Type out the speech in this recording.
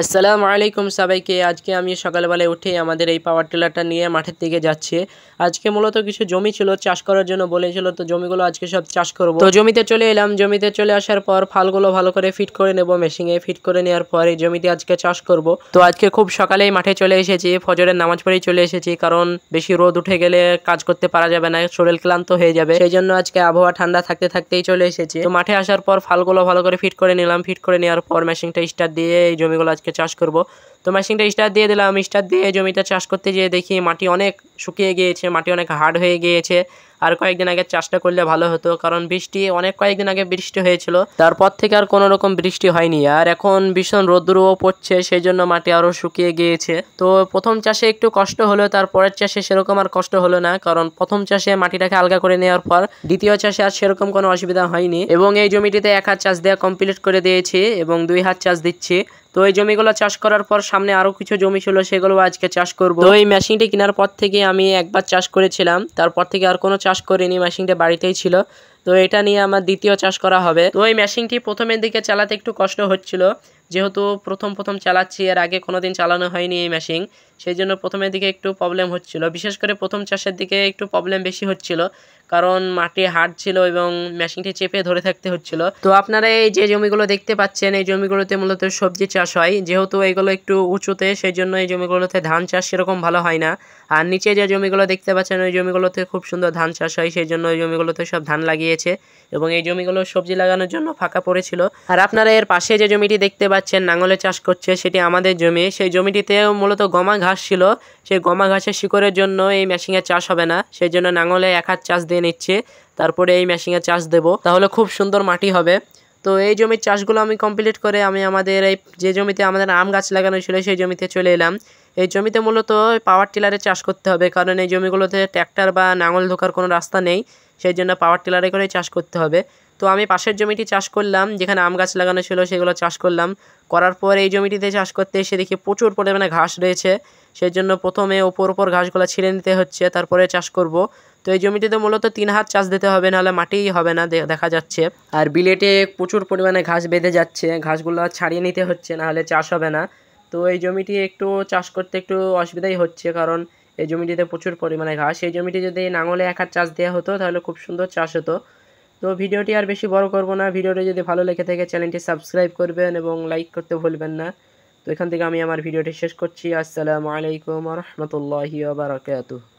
আসসালামু আলাইকুম সবাইকে। আজকে আমি সকালবেলায় উঠে আমাদের এই পাওয়ার টিলারটা নিয়ে মাঠের দিকে যাচ্ছি। আজকে মূলত কিছু জমি ছিল চাষ করার জন্য বলেছিল, তো জমিগুলো আজকে সব চাষ করব। তো জমিতে চলে এলাম। জমিতে চলে আসার পর ফালগুলো ভালো করে ফিট করে নেব মেশিনে। ফিট করে নেওয়ার পর এই জমিতে আজকে চাষ করব। তো আজকে খুব সকালেই মাঠে চলে এসেছি, ফজরের নামাজ পড়েই চলে এসেছি, কারণ বেশি রোদ উঠে গেলে কাজ করতে পারা যাবে না, শরীর ক্লান্ত হয়ে যাবে। সেই জন্য আজকে আবহাওয়া ঠান্ডা থাকতে থাকতেই চলে এসেছি। তো মাঠে আসার পর ফালগুলো ভালো করে ফিট করে নিলাম। ফিট করে নেওয়ার পর মেশিনটা স্টার্ট দিয়ে এই জমিগুলো আজকে চাষ করব। তো মেশিনটা স্টার্ট দিয়ে দিলাম। স্টার্ট দিয়ে জমিটা চাষ করতে যেয়ে দেখি মাটি অনেক শুকিয়ে গিয়েছে, মাটি অনেক হার্ড হয়ে গিয়েছে। আর কয়েকদিন আগে চাষটা করলে ভালো হতো, কারণ কয়েকদিন আগে বৃষ্টি হয়েছিল, তারপর থেকে আর কোনো রকম বৃষ্টি হয়নি। আর এখন ভীষণ রোদ্রও পড়ছে, সেই জন্য মাটি আরও শুকিয়ে গিয়েছে। তো প্রথম চাষে একটু কষ্ট হলো, তারপরের চাষে সেরকম আর কষ্ট হলো না, কারণ প্রথম চাষে মাটিটাকে আলগা করে নেওয়ার পর দ্বিতীয় চাষে আর সেরকম কোনো অসুবিধা হয়নি। এবং এই জমিটিতে 1 হাত চাষ দেওয়া কমপ্লিট করে দিয়েছি এবং 2 হাত চাষ দিচ্ছি। তো এই জমিগুলো চাষ করার পর সামনে আরো কিছু জমি ছিল, সেগুলো আজকে চাষ করব। তো এই মেশিনটি কেনার পর থেকে আমি একবার চাষ করেছিলাম, তারপর থেকে আর কোনো চাষ করিনি, মেশিনটা বাড়িতেই ছিল। তো এটা নিয়ে আমার দ্বিতীয় চাষ করা হবে। তো এই মেশিনটি প্রথমের দিকে চালাতে একটু কষ্ট হচ্ছিল, যেহেতু প্রথম চালাচ্ছি, এর আগে কোনোদিন চালানো হয়নি এই মেশিন, সেই জন্য প্রথমের দিকে একটু প্রবলেম হচ্ছিল। বিশেষ করে প্রথম চাষের দিকে একটু প্রবলেম বেশি হচ্ছিল, কারণ মাটি হার্ড ছিল এবং মেশিনটি চেপে ধরে থাকতে হচ্ছিল। তো আপনারা এই যে জমিগুলো দেখতে পাচ্ছেন, এই জমিগুলোতে মূলত সবজি চাষ হয়, যেহেতু এগুলো একটু উঁচুতে, সেই জন্য এই জমিগুলোতে ধান চাষ সেরকম ভালো হয় না। আর নিচে যে জমিগুলো দেখতে পাচ্ছেন, ওই জমিগুলোতে খুব সুন্দর ধান চাষ হয়, সেই জন্য ওই জমিগুলোতে সব ধান লাগিয়েছে এবং এই জমিগুলো সবজি লাগানোর জন্য ফাঁকা পড়েছিল। আর আপনারা এর পাশে যে জমিটি দেখতে পাচ্ছেন নাঙলে চাষ করছে, সেটি আমাদের জমি। সেই জমিটিতে মূলত গমা ঘাস ছিল, সেই গমা ঘাসের শিকড়ের জন্য এই মেশিনে চাষ হবে না, সেই জন্য নাঙলে 1 হাত চাষ দিয়ে নিচ্ছে, তারপরে এই মেশিনে চাষ দেব, তাহলে খুব সুন্দর মাটি হবে। তো এই জমির চাষগুলো আমি কমপ্লিট করে আমি আমাদের এই যে জমিতে আমাদের আম গাছ লাগানো ছিল সেই জমিতে চলে এলাম। এই জমিতে মূলত পাওয়ার টিলারে চাষ করতে হবে, কারণ এই জমিগুলোতে ট্র্যাক্টর বা নাঙল ঢোকার কোনো রাস্তা নেই, সেই জন্য পাওয়ার টিলারে করে চাষ করতে হবে। তো আমি পাশের জমিটি চাষ করলাম, যেখানে আম গাছ লাগানো ছিল সেগুলো চাষ করলাম। করার পর এই জমিটিতে চাষ করতে এসে দেখি প্রচুর পরিমাণে ঘাস রয়েছে, সেই জন্য প্রথমে ওপর ঘাসগুলো ছিঁড়ে নিতে হচ্ছে, তারপরে চাষ করব। তো এই জমিটিতে মূলত 3 হাত চাষ দিতে হবে, নাহলে মাটিই হবে না দেখা যাচ্ছে। আর বিলেটে প্রচুর পরিমাণে ঘাস বেঁধে যাচ্ছে, ঘাসগুলো ছাড়িয়ে নিতে হচ্ছে, নাহলে চাষ হবে না। তো এই জমিটি একটু চাষ করতে একটু অসুবিধাই হচ্ছে, কারণ এই জমিটিতে প্রচুর পরিমাণে ঘাস। এই জমিটি যদি নাঙলে 1 হাত চাষ দেওয়া হতো তাহলে খুব সুন্দর চাষ হতো। তো ভিডিওটি আর বেশি বড় করব না, ভিডিওটি যদি ভালো লেগে থাকে চ্যানেলটি সাবস্ক্রাইব করবেন এবং লাইক করতে ভুলবেন না। তো এখান থেকে আমি আমার ভিডিওটি শেষ করছি। আসসালামু আলাইকুম ওয়া রাহমাতুল্লাহি ওয়া বারাকাতুহু।